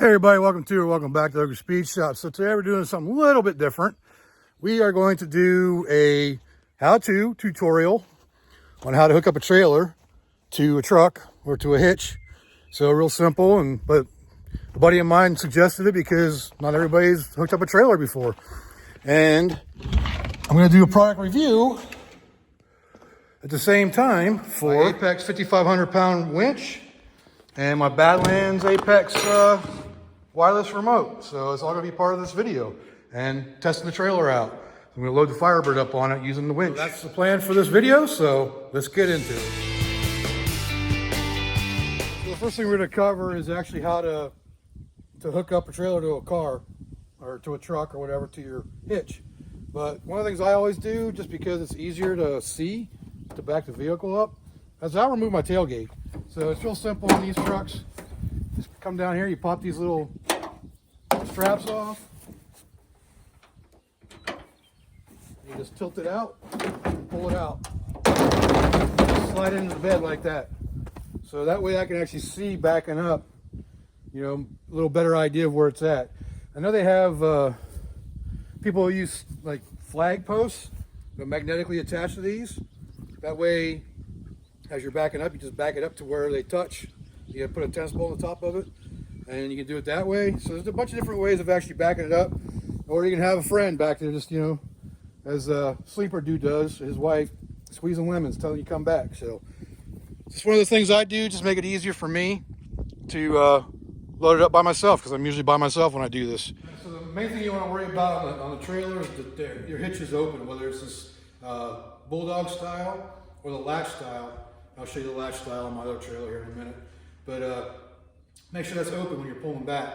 Hey everybody, welcome back to the Speed Shop. So today we're doing something a little bit different. We are going to do a how-to tutorial on how to hook up a trailer to a truck or to a hitch. So real simple, but a buddy of mine suggested it because not everybody's hooked up a trailer before. And I'm going to do a product review at the same time for my Apex 5,500 pound winch and my Badlands Apex wireless remote. So it's all gonna be part of this video and testing the trailer out. I'm gonna load the Firebird up on it using the winch. So that's the plan for this video, so let's get into it. So the first thing we're gonna cover is actually how to hook up a trailer to a car or to a truck or whatever to your hitch. But one of the things I always do, just because it's easier to see to back the vehicle up, is I'll remove my tailgate. So it's real simple on these trucks. Just come down here, you pop these little straps off. You just tilt it out, and pull it out. Slide it into the bed like that. So that way I can actually see backing up, you know, a little better idea of where it's at. I know they have, people use like flag posts that are magnetically attached to these. That way, as you're backing up, you just back it up to where they touch. You gotta put a tennis ball on the top of it, and you can do it that way. So there's a bunch of different ways of actually backing it up. Or you can have a friend back there, just, you know, as a sleeper dude does, his wife, squeezing lemons, telling you come back. So it's one of the things I do, just make it easier for me to load it up by myself, because I'm usually by myself when I do this. So the main thing you want to worry about on the trailer is that your hitch is open, whether it's this bulldog style or the latch style. I'll show you the latch style on my other trailer here in a minute. But make sure that's open when you're pulling back.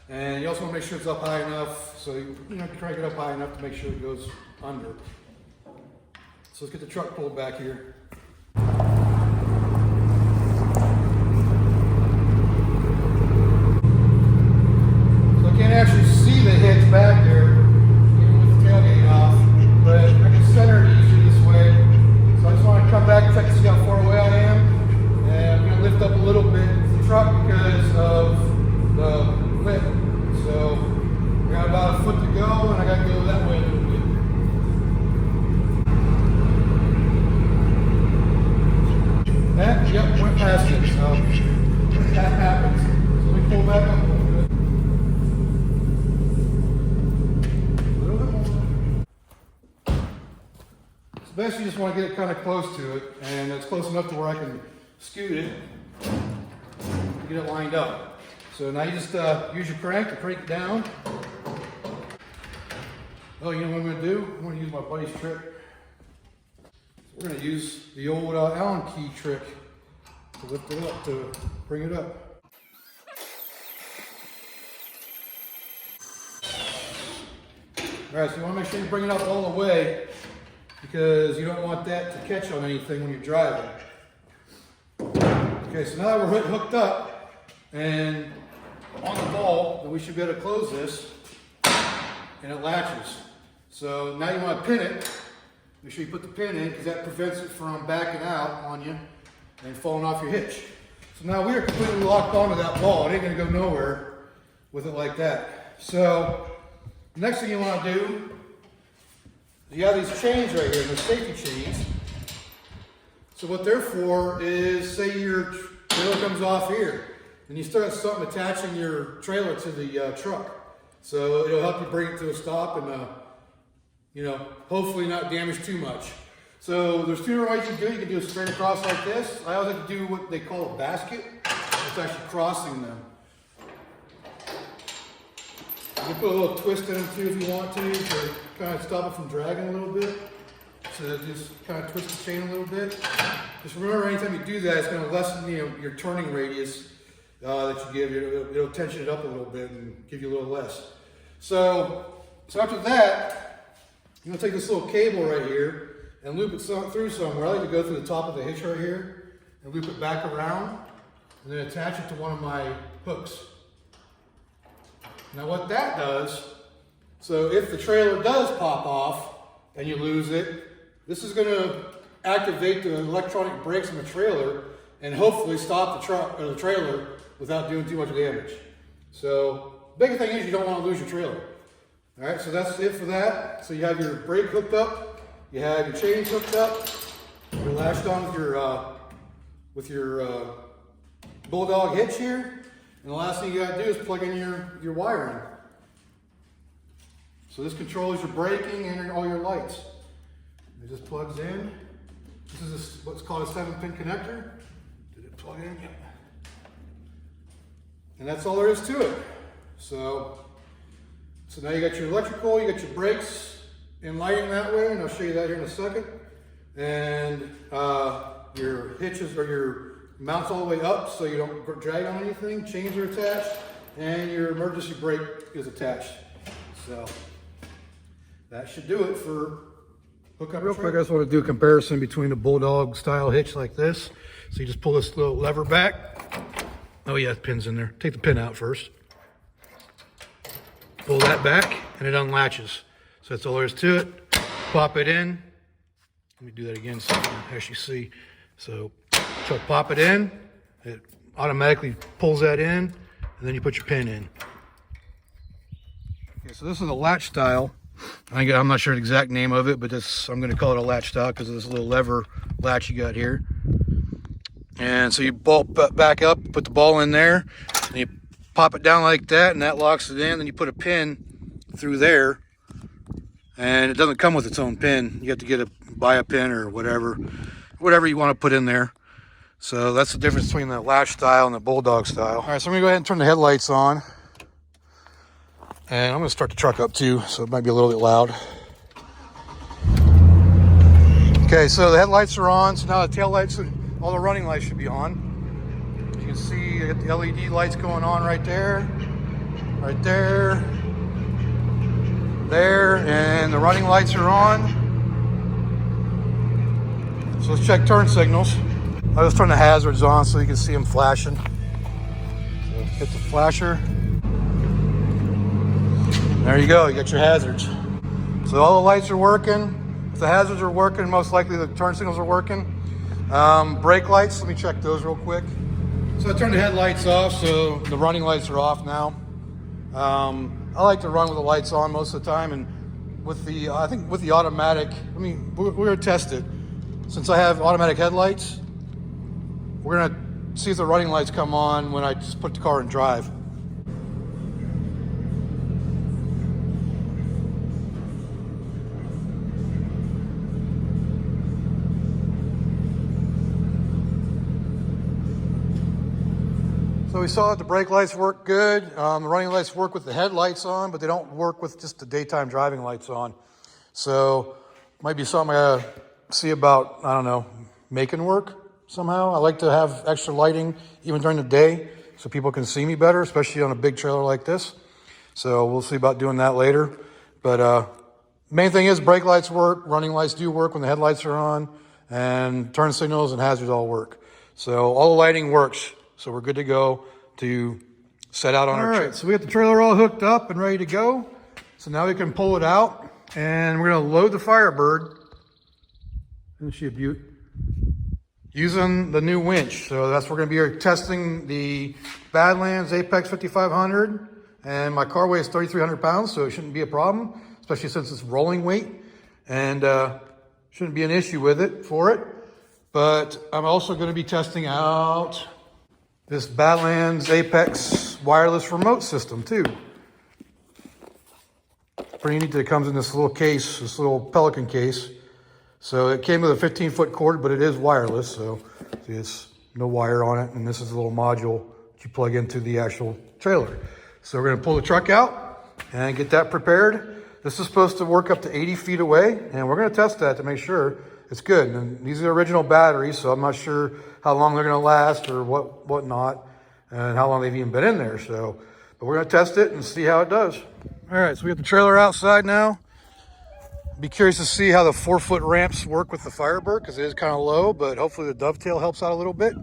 And you also want to make sure it's up high enough, so you can try to get up high enough to make sure it goes under. So let's get the truck pulled back here. So I can't actually see the hitch back there, even with the tailgate off, but I can center it easier this way. So I just want to come back and check to see how far away I am. And I'm going to lift up a little bit the truck because of the lip. So I got about a foot to go, and I got to go that way a little bit. Yep, went past it. So that happens. So we pull back up a little bit. A little bit more. So basically, you just want to get it kind of close to it, and it's close enough to where I can scoot it to get it lined up. So now you just use your crank to crank it down. Oh, you know what I'm going to do? I'm going to use my buddy's trick. So we're going to use the old Allen key trick to lift it up, to bring it up. All right, so you want to make sure you bring it up all the way, because you don't want that to catch on anything when you're driving. Okay, so now that we're hooked up and on the ball, then we should be able to close this, and it latches. So now you want to pin it. Make sure you put the pin in, because that prevents it from backing out on you and falling off your hitch. So now we are completely locked onto that ball. It ain't going to go nowhere with it like that. So the next thing you want to do is you have these chains right here, the safety chains. So what they're for is, say your trailer comes off here, and you start something attaching your trailer to the truck. So it'll help you bring it to a stop and, you know, hopefully not damage too much. So there's two different ways you can do it. You can do it straight across like this. I always like to do what they call a basket. It's actually crossing them. You can put a little twist in them too if you want to kind of stop it from dragging a little bit. So just kind of twist the chain a little bit. Just remember, anytime you do that, it's going to lessen, you know, your turning radius that you give. It'll tension it up a little bit and give you a little less. So after that, you're going to take this little cable right here and loop it through somewhere. I like to go through the top of the hitch right here and loop it back around and then attach it to one of my hooks. Now what that does, so if the trailer does pop off and you lose it, this is going to activate the electronic brakes on the trailer and hopefully stop the truck or the trailer without doing too much damage. So big thing is you don't want to lose your trailer. All right, so that's it for that. So you have your brake hooked up, you have your chains hooked up, you're lashed on with your Bulldog hitch here, and the last thing you got to do is plug in your wiring. So this controls your braking and all your lights. It just plugs in. This is what's called a 7-pin connector. Did it plug in? Yep. And that's all there is to it. So now you got your electrical, you got your brakes and lighting that way, and I'll show you that here in a second. And your hitches or your mounts all the way up so you don't drag on anything. Chains are attached, and your emergency brake is attached. So that should do it for hookup. Real quick, I just want to do a comparison between the Bulldog style hitch like this. So you just pull this little lever back. Oh yeah, the pin's in there. Take the pin out first. Pull that back and it unlatches. So that's all there is to it. Pop it in. Let me do that again so you can actually see. So pop it in. It automatically pulls that in, and then you put your pin in. Okay, so this is a latch style. I'm not sure the exact name of it, but I'm going to call it a latch style because of this little lever latch you got here. And so you bolt back up, put the ball in there, and you pop it down like that, and that locks it in. Then you put a pin through there, and it doesn't come with its own pin. You have to buy a pin or whatever you want to put in there. So that's the difference between the latch style and the Bulldog style. All right, so I'm going to go ahead and turn the headlights on. And I'm going to start the truck up too, so it might be a little bit loud. Okay, so the headlights are on. So now the tail lights, all the running lights should be on. You can see you got the LED lights going on right there, there, and the running lights are on. So let's check turn signals. I'll just turn the hazards on so you can see them flashing. So hit the flasher. There you go, you got your hazards. So all the lights are working. If the hazards are working, most likely the turn signals are working. Brake lights, let me check those real quick. So I turned the headlights off, so the running lights are off now. I like to run with the lights on most of the time, and I think with the automatic, we're gonna test it. Since I have automatic headlights, we're gonna see if the running lights come on when I just put the car in drive. So we saw that the brake lights work good. The running lights work with the headlights on, but they don't work with just the daytime driving lights on. So might be something I gotta see about, I don't know, making work somehow. I like to have extra lighting even during the day so people can see me better, especially on a big trailer like this. So we'll see about doing that later. But main thing is brake lights work, running lights do work when the headlights are on, and turn signals and hazards all work. So all the lighting works. So we're good to go to set out on our trip. All right, so we got the trailer all hooked up and ready to go. So now we can pull it out, and we're gonna load the Firebird. Isn't she a beaut? Using the new winch. So that's we're gonna be testing the Badlands Apex 5500, and my car weighs 3,300 pounds, so it shouldn't be a problem, especially since it's rolling weight, and shouldn't be an issue with it for it. But I'm also gonna be testing out this Badlands Apex wireless remote system too. Pretty neat that it comes in this little case, this little Pelican case. So it came with a 15-foot cord, but it is wireless. So there's no wire on it. And this is a little module that you plug into the actual trailer. So we're gonna pull the truck out and get that prepared. This is supposed to work up to 80 feet away. And we're gonna test that to make sure it's good. And these are original batteries, so I'm not sure how long they're gonna last or what not, and how long they've even been in there. So, but we're gonna test it and see how it does. All right, so we got the trailer outside now. Be curious to see how the 4-foot ramps work with the Firebird, because it is kind of low, but hopefully the dovetail helps out a little bit.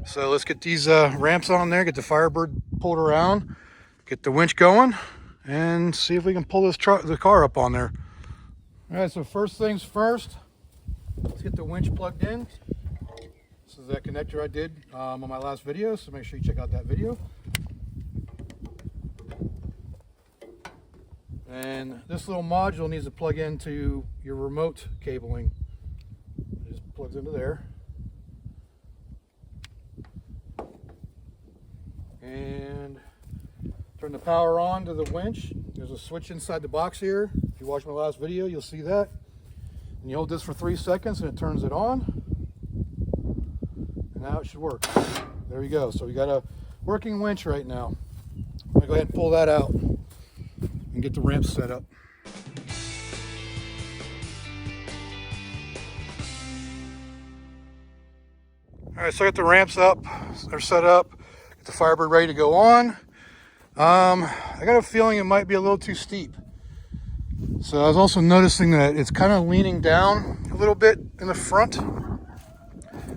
So let's get these ramps on there, get the Firebird pulled around, get the winch going, and see if we can pull the car up on there. All right, so first things first, let's get the winch plugged in. This is that connector I did on my last video, so make sure you check out that video. And this little module needs to plug into your remote cabling. It just plugs into there. And turn the power on to the winch. There's a switch inside the box here. If you watch my last video, you'll see that. And you hold this for 3 seconds and it turns it on. And now it should work. There we go. So we got a working winch right now. I'm gonna go ahead and pull that out and get the ramp set up. All right, so I got the ramps up, they're set up, get the Firebird ready to go on. I got a feeling it might be a little too steep. So I was also noticing that it's kind of leaning down a little bit in the front.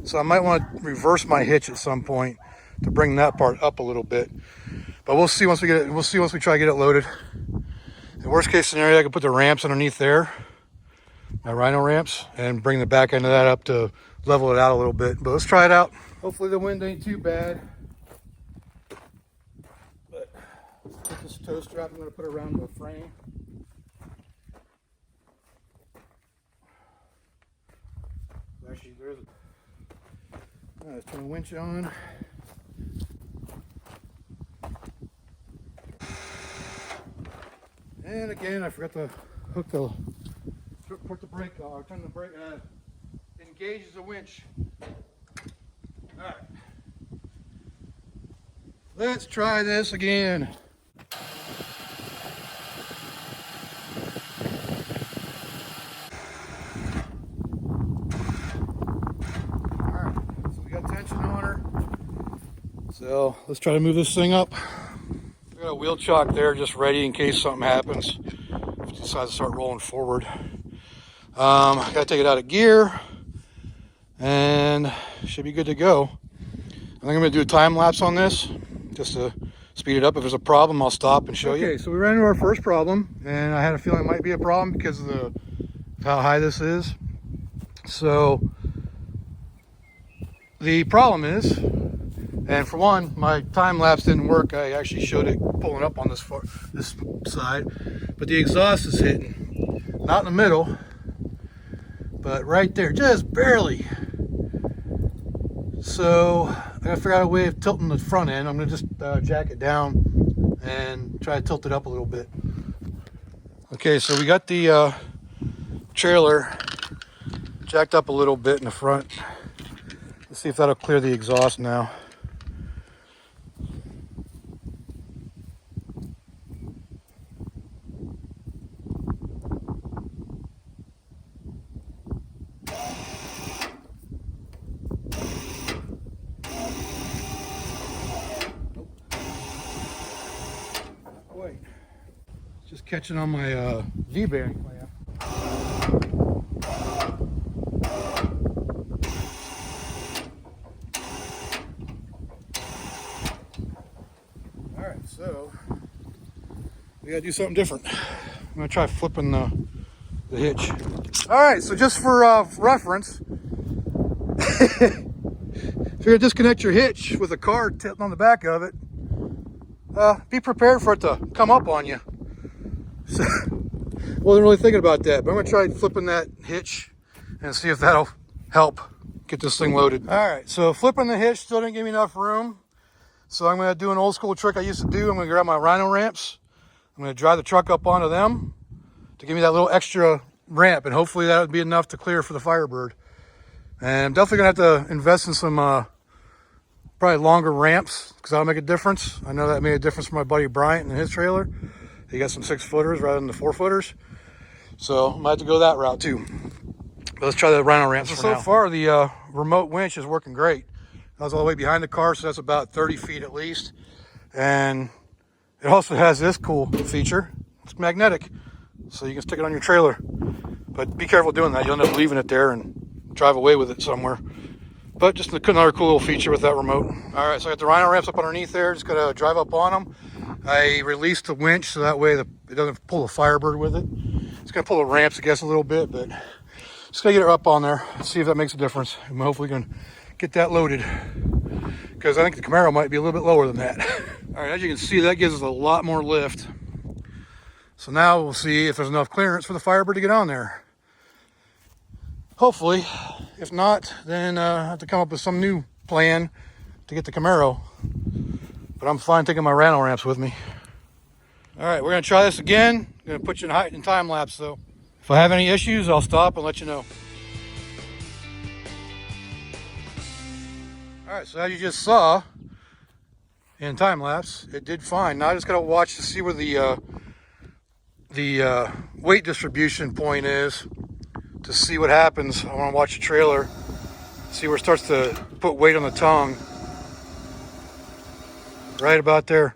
So I might want to reverse my hitch at some point to bring that part up a little bit. But we'll see once we get it, we'll see once we try to get it loaded. In worst case scenario, I can put the ramps underneath there, my Rhino ramps, and bring the back end of that up to level it out a little bit. But let's try it out. Hopefully the wind ain't too bad. But let's get this toe strap I'm going to put around the frame. Actually, there's a... All right, let's turn the winch on. And again, I forgot to hook the, put the brake, turn the brake, engages the winch. All right, let's try this again. All right, so we got tension on her. So let's try to move this thing up. I got a wheel chock there just ready in case something happens. If it decides to start rolling forward. I gotta take it out of gear and should be good to go. I think I'm gonna do a time lapse on this just to speed it up. If there's a problem, I'll stop and show you. Okay, so we ran into our first problem and I had a feeling it might be a problem because of how high this is. So the problem is, and for one, my time lapse didn't work. I actually showed it pulling up on this side, but the exhaust is hitting, not in the middle, but right there, just barely. So I gotta figure out a way of tilting the front end. I'm gonna just jack it down and try to tilt it up a little bit. Okay, so we got the trailer jacked up a little bit in the front. Let's see if that'll clear the exhaust now. Wait, just catching on my V-bearing clamp. All right, so we gotta do something different. I'm gonna try flipping the hitch. All right, so just for reference, if you're gonna disconnect your hitch with a card tilting on the back of it, be prepared for it to come up on you. So, wasn't really thinking about that, but I'm gonna try flipping that hitch and see if that'll help get this thing loaded. All right, so flipping the hitch still didn't give me enough room. So I'm gonna do an old school trick I used to do. I'm gonna grab my Rhino ramps. I'm gonna drive the truck up onto them to give me that little extra ramp, and hopefully that would be enough to clear for the Firebird. And I'm definitely gonna have to invest in some probably longer ramps because that'll make a difference. I know that made a difference for my buddy Bryant and his trailer. He got some 6-footers rather than the 4-footers. So I might have to go that route too. But let's try the Rhino ramps for now. So far the remote winch is working great. I was all the way behind the car, so that's about 30 feet at least. And it also has this cool feature. It's magnetic, so you can stick it on your trailer. But be careful doing that. You'll end up leaving it there and drive away with it somewhere. But just another cool little feature with that remote. All right, so I got the Rhino ramps up underneath there. Just gotta drive up on them. I released the winch so that way it doesn't pull the Firebird with it. It's gonna pull the ramps, I guess, a little bit, but just gotta get it up on there and see if that makes a difference. And hopefully we can get that loaded because I think the Camaro might be a little bit lower than that. All right, as you can see, that gives us a lot more lift. So now we'll see if there's enough clearance for the Firebird to get on there. Hopefully. If not, then I have to come up with some new plan to get the Camaro. But I'm fine taking my Rano ramps with me. All right, we're gonna try this again. I'm gonna put you in height and time lapse though. If I have any issues, I'll stop and let you know. All right, so as you just saw in time lapse, it did fine. Now I just gotta watch to see where the weight distribution point is to see what happens. I wanna watch the trailer, see where it starts to put weight on the tongue. Right about there.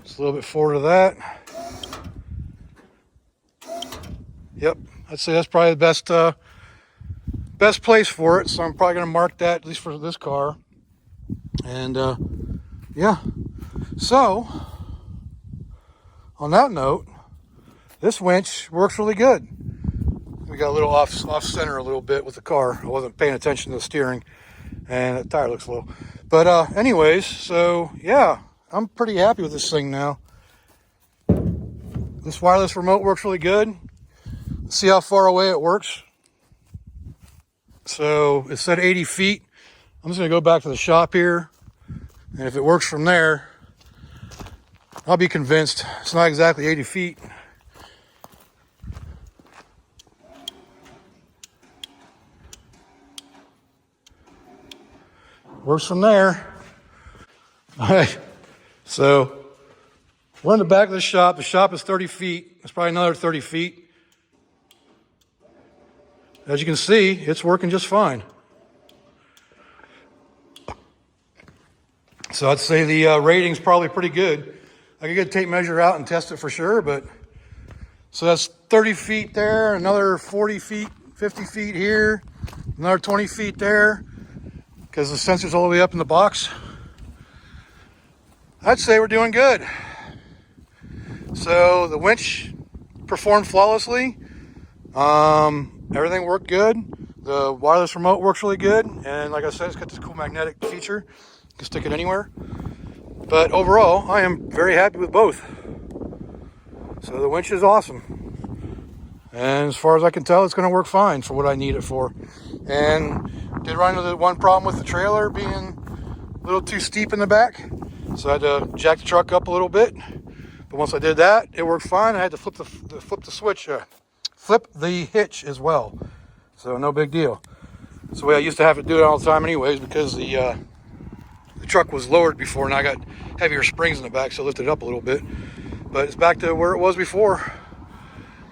Just a little bit forward of that. Yep, I'd say that's probably the best place for it. So I'm probably gonna mark that, at least for this car. And yeah, so on that note, this winch works really good. We got a little off center a little bit with the car. I wasn't paying attention to the steering, and the tire looks low. But anyways, so yeah, I'm pretty happy with this thing now. This wireless remote works really good. Let's see how far away it works. So it said 80 feet. I'm just gonna go back to the shop here, and if it works from there, I'll be convinced. It's not exactly 80 feet. Works from there. All right, so we're in the back of the shop. The shop is 30 feet. It's probably another 30 feet. As you can see, it's working just fine. So I'd say the rating's probably pretty good. I could get a tape measure out and test it for sure, but so that's 30 feet there, another 40 feet, 50 feet here, another 20 feet there, because the sensor's all the way up in the box. I'd say we're doing good. So the winch performed flawlessly. Everything worked good. The wireless remote works really good. And like I said, it's got this cool magnetic feature. You can stick it anywhere. But overall, I am very happy with both. So the winch is awesome. And as far as I can tell, it's going to work fine for what I need it for. And did run into the one problem with the trailer being a little too steep in the back. So I had to jack the truck up a little bit. But once I did that, it worked fine. I had to flip the hitch as well. So no big deal. It's the way I used to have to do it all the time anyways, because the truck was lowered before and I got heavier springs in the back, so I lifted it up a little bit. But it's back to where it was before.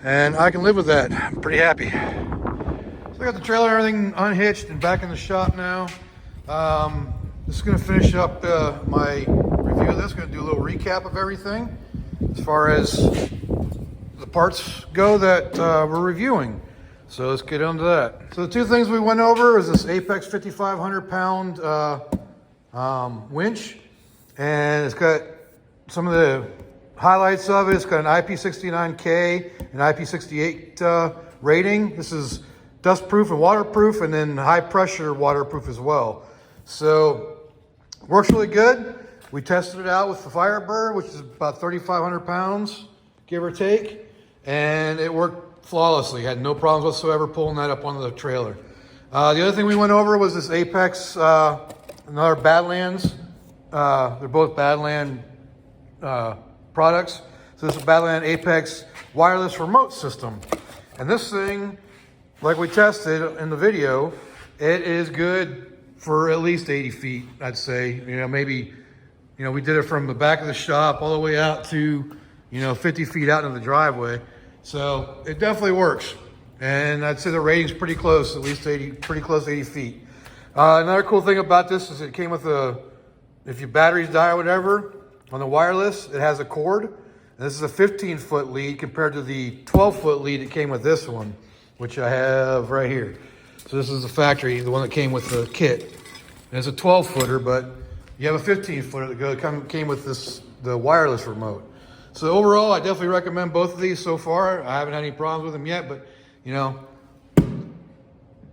And I can live with that. I'm pretty happy. So I got the trailer and everything unhitched and back in the shop now. This is going to finish up my review of this. Going to do a little recap of everything as far as the parts go that we're reviewing. So let's get into that. So the two things we went over is this Apex 5,500 pound winch, and it's got some of the highlights of it. It's got an IP69K and IP68 rating. This is dust proof and waterproof, and then high pressure waterproof as well. So works really good. We tested it out with the Firebird, which is about 3,500 pounds, give or take, and it worked flawlessly. Had no problems whatsoever pulling that up onto the trailer. The other thing we went over was this Apex, another Badlands. They're both Badland products. So this is a Badland Apex wireless remote system. And this thing, like we tested in the video, it is good for at least 80 feet, I'd say. You know, maybe, you know, we did it from the back of the shop all the way out to, 50 feet out into the driveway. So it definitely works. And I'd say the rating's pretty close, at least 80, pretty close to 80 feet. Another cool thing about this is it came with if your batteries die or whatever, on the wireless, it has a cord. And this is a 15-foot lead compared to the 12-foot lead that came with this one, which I have right here. So this is the factory, the one that came with the kit. And it's a 12-footer, but you have a 15-footer that came with the wireless remote. So overall, I definitely recommend both of these so far. I haven't had any problems with them yet, but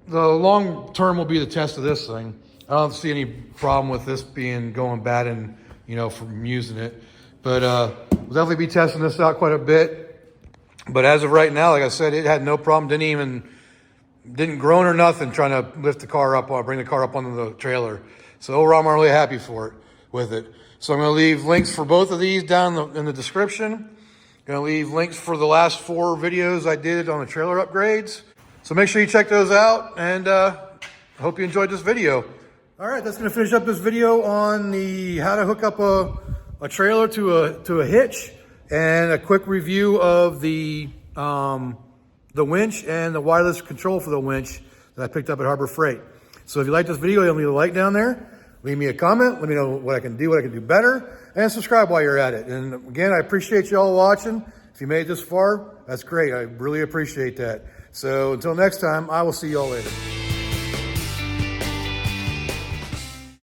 the long term will be the test of this thing. I don't see any problem with this going bad and from using it. But We'll definitely be testing this out quite a bit. But as of right now, like I said, it had no problem. Didn't groan or nothing trying to lift the car up or bring the car up onto the trailer. So overall, I'm really happy with it. So I'm going to leave links for both of these down in the description. Going to leave links for the last 4 videos I did on the trailer upgrades. So make sure you check those out, and I hope you enjoyed this video. All right, that's going to finish up this video on the how to hook up a trailer to a hitch, and a quick review of the winch and the wireless control for the winch that I picked up at Harbor Freight. So if you like this video, leave a like down there. Leave me a comment. Let me know what I can do better, and subscribe while you're at it. And again, I appreciate you all watching. If you made it this far, that's great. I really appreciate that. So until next time, I will see y'all later.